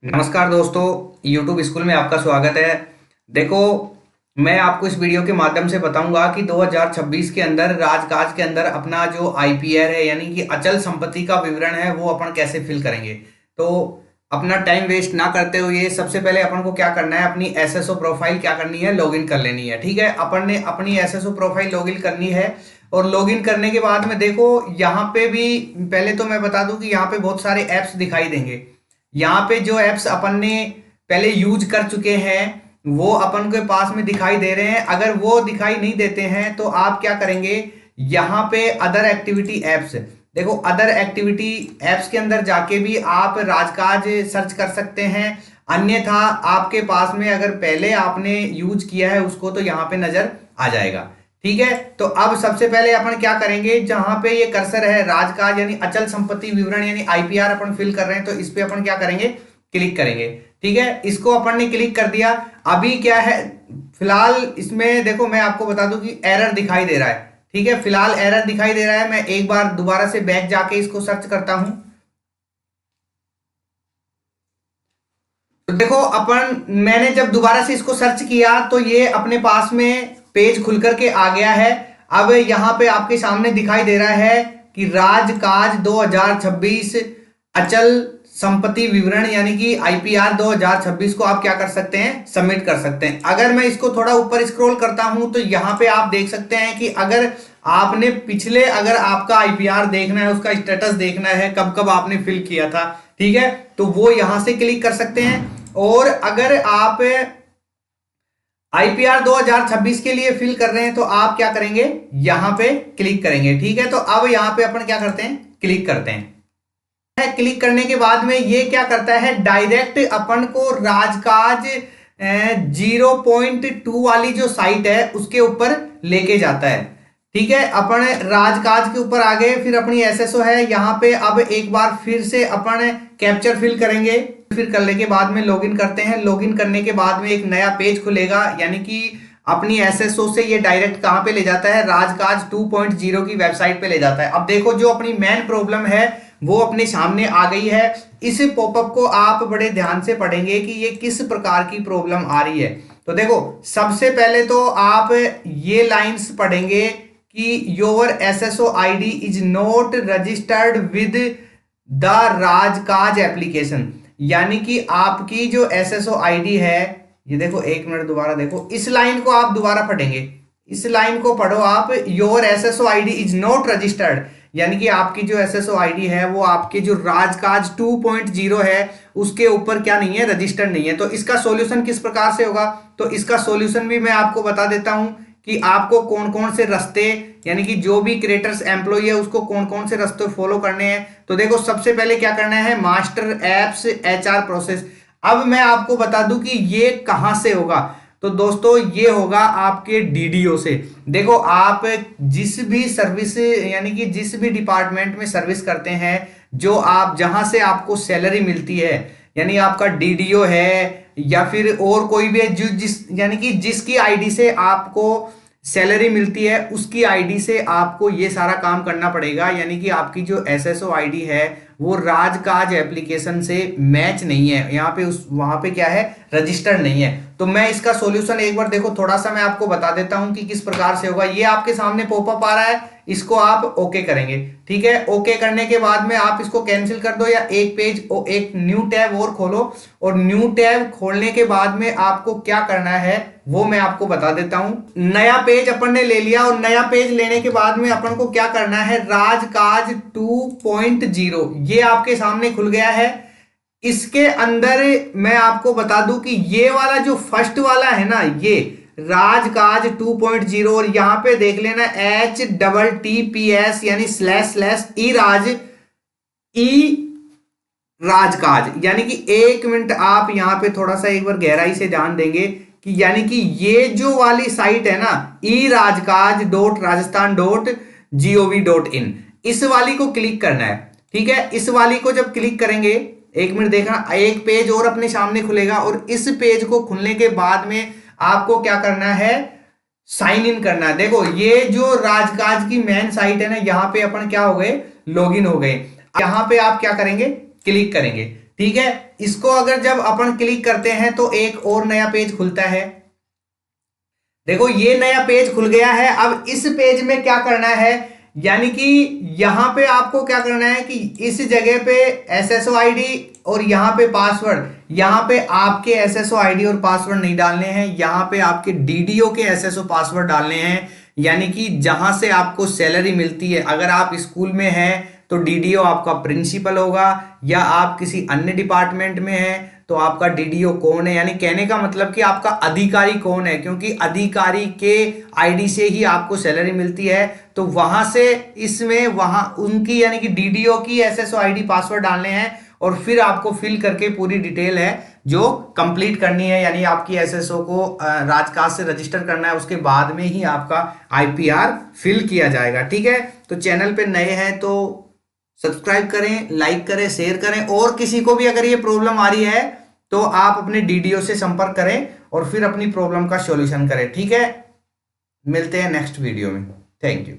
नमस्कार दोस्तों, YouTube school में आपका स्वागत है। देखो, मैं आपको इस वीडियो के माध्यम से बताऊंगा कि 2026 के अंदर राजकाज के अंदर अपना जो आईपीआर है यानी कि अचल संपत्ति का विवरण है वो अपन कैसे फिल करेंगे। तो अपना टाइम वेस्ट ना करते हुए सबसे पहले अपन को क्या करना है, अपनी एसएसओ प्रोफाइल क्या करनी है, लॉगिन कर लेनी है। ठीक है, अपन ने अपनी एसएसओ प्रोफाइल लॉगिन करनी है और लॉगिन करने के बाद में देखो यहाँ पे भी पहले तो मैं बता दूं कि यहाँ पे बहुत सारे ऐप्स दिखाई देंगे। यहाँ पे जो एप्स अपन ने पहले यूज कर चुके हैं वो अपन के पास में दिखाई दे रहे हैं। अगर वो दिखाई नहीं देते हैं तो आप क्या करेंगे, यहाँ पे अदर एक्टिविटी एप्स, देखो अदर एक्टिविटी एप्स के अंदर जाके भी आप राजकाज सर्च कर सकते हैं। अन्यथा आपके पास में अगर पहले आपने यूज किया है उसको तो यहाँ पे नजर आ जाएगा। ठीक है, तो अब सबसे पहले अपन क्या करेंगे, जहां पे ये कर्सर है राजकाज यानी अचल संपत्ति विवरण यानी आईपीआर अपन फिल कर रहे हैं, तो इस पे अपन क्या करेंगे, क्लिक करेंगे। ठीक है, इसको अपन ने क्लिक कर दिया। अभी क्या है, फिलहाल इसमें देखो मैं आपको बता दूं कि एरर दिखाई दे रहा है। ठीक है, फिलहाल एरर दिखाई दे रहा है। मैं एक बार दोबारा से बैक जाके इसको सर्च करता हूं। तो देखो अपन, मैंने जब दोबारा से इसको सर्च किया तो ये अपने पास में पेज खुल करके आ गया है। अब यहां पे आपके सामने दिखाई दे रहा है कि राजकाज 2026 अचल संपत्ति विवरण यानी कि आईपीआर 2026 को आप क्या कर सकते हैं, सबमिट कर सकते हैं। अगर मैं इसको थोड़ा ऊपर स्क्रॉल करता हूं तो यहां पे आप देख सकते हैं कि अगर आपने पिछले, अगर आपका आईपीआर देखना है, उसका स्टेटस देखना है, कब कब आपने फिल किया था, ठीक है, तो वो यहां से क्लिक कर सकते हैं। और अगर आप आईपीआर 2026 के लिए फिल कर रहे हैं तो आप क्या करेंगे, यहां पे क्लिक करेंगे। ठीक है, तो अब यहां पे अपन क्या करते हैं, क्लिक करते हैं। क्लिक करने के बाद में ये क्या करता है, डायरेक्ट अपन को राजकाज 0.2 वाली जो साइट है उसके ऊपर लेके जाता है। ठीक है, अपन राजकाज के ऊपर आ गए, फिर अपनी एसएसओ है यहाँ पे। अब एक बार फिर से अपन कैप्चर फिल करेंगे। फिर करने के बाद में लॉगिन करते हैं। लॉगिन करने के बाद में एक नया पेज खुलेगा, यानी कि अपनी एसएसओ से ये डायरेक्ट कहां पे ले जाता है, राजकाज 2.0 की वेबसाइट पे ले जाता है। अब देखो जो अपनी मेन प्रॉब्लम है वो अपने सामने आ गई है। इस पॉपअप को आप बड़े ध्यान से पढ़ेंगे कि ये किस प्रकार की प्रॉब्लम आ रही है। तो देखो सबसे पहले तो आप ये लाइंस पढ़ेंगे कि your SSO ID is not registered with the राजकाज एप्लीकेशन, यानी कि आपकी जो एसएसओ आईडी है, ये देखो एक मिनट दोबारा देखो, इस लाइन को आप दोबारा पढ़ेंगे, इस लाइन को पढ़ो आप, your SSO ID is not registered, यानी कि आपकी जो एसएसओ आईडी है वो आपके जो राजकाज 2.0 है उसके ऊपर क्या नहीं है, रजिस्टर्ड नहीं है। तो इसका सॉल्यूशन किस प्रकार से होगा, तो इसका सॉल्यूशन भी मैं आपको बता देता हूं कि आपको कौन कौन से रास्ते, यानी कि जो भी क्रिएटर्स एम्प्लॉय है उसको कौन कौन से रास्ते फॉलो करने हैं। तो देखो सबसे पहले क्या करना है, मास्टर एप्स एचआर प्रोसेस। अब मैं आपको बता दूं कि ये कहां से होगा, तो दोस्तों ये होगा आपके डीडीओ से। देखो आप जिस भी सर्विस यानी कि जिस भी डिपार्टमेंट में सर्विस करते हैं, जो आप जहां से आपको सैलरी मिलती है, यानी आपका डीडीओ है या फिर और कोई भी है, जो जिस यानी कि जिसकी आईडी से आपको सैलरी मिलती है उसकी आईडी से आपको ये सारा काम करना पड़ेगा। यानी कि आपकी जो एसएसओ आईडी है वो राजकाज एप्लीकेशन से मैच नहीं है, यहाँ पे उस वहां पे क्या है, रजिस्टर्ड नहीं है। तो मैं इसका सॉल्यूशन एक बार देखो थोड़ा सा मैं आपको बता देता हूं कि किस प्रकार से होगा। ये आपके सामने पॉपअप आ रहा है, इसको आप ओके करेंगे। ठीक है, ओके करने के बाद में आप इसको कैंसिल कर दो या एक पेज एक न्यू टैब और खोलो। और न्यू टैब खोलने के बाद में आपको क्या करना है वो मैं आपको बता देता हूं। नया पेज अपन ने ले लिया और नया पेज लेने के बाद में अपन को क्या करना है, राजकाज 2.0 ये आपके सामने खुल गया है। इसके अंदर मैं आपको बता दूं कि ये वाला जो फर्स्ट वाला है ना, ये राजकाज 2.0, और यहां पे देख लेना HTTPS यानी / ई राज ई राजकाज, यानी कि एक मिनट आप यहां पे थोड़ा सा एक बार गहराई से ध्यान देंगे कि यानी कि ये जो वाली साइट है ना, irajkaj.rajasthan.gov.in, इस वाली को क्लिक करना है। ठीक है, इस वाली को जब क्लिक करेंगे, एक मिनट देखना, एक पेज और अपने सामने खुलेगा और इस पेज को खुलने के बाद में आपको क्या करना है, साइन इन करना है। देखो ये जो राजकाज की मेन साइट है ना, यहां पे अपन क्या हो गए, लॉगिन हो गए। यहां पे आप क्या करेंगे, क्लिक करेंगे। ठीक है, इसको अगर जब अपन क्लिक करते हैं तो एक और नया पेज खुलता है। देखो ये नया पेज खुल गया है। अब इस पेज में क्या करना है, यानी कि यहां पे आपको क्या करना है कि इस जगह पे एसएसओ आईडी और यहां पे पासवर्ड, यहां पे आपके एसएसओ आईडी और पासवर्ड नहीं डालने हैं, यहां पे आपके डीडीओ के एसएसओ पासवर्ड डालने हैं। यानी कि जहां से आपको सैलरी मिलती है, अगर आप स्कूल में हैं तो डीडीओ आपका प्रिंसिपल होगा, या आप किसी अन्य डिपार्टमेंट में हैं तो आपका डीडीओ कौन है, यानी कहने का मतलब कि आपका अधिकारी कौन है, क्योंकि अधिकारी के आईडी से ही आपको सैलरी मिलती है। तो वहां से इसमें वहां उनकी यानी कि डीडीओ की एसएसओ आईडी पासवर्ड डालने हैं, और फिर आपको फिल करके पूरी डिटेल है जो कंप्लीट करनी है, यानी आपकी एसएसओ को राजकाज से रजिस्टर करना है, उसके बाद में ही आपका आईपीआर फिल किया जाएगा। ठीक है, तो चैनल पे नए हैं तो सब्सक्राइब करें, लाइक करें, शेयर करें, और किसी को भी अगर ये प्रॉब्लम आ रही है तो आप अपने डीडीओ से संपर्क करें और फिर अपनी प्रॉब्लम का सॉल्यूशन करें। ठीक है, मिलते हैं नेक्स्ट वीडियो में। Thank you.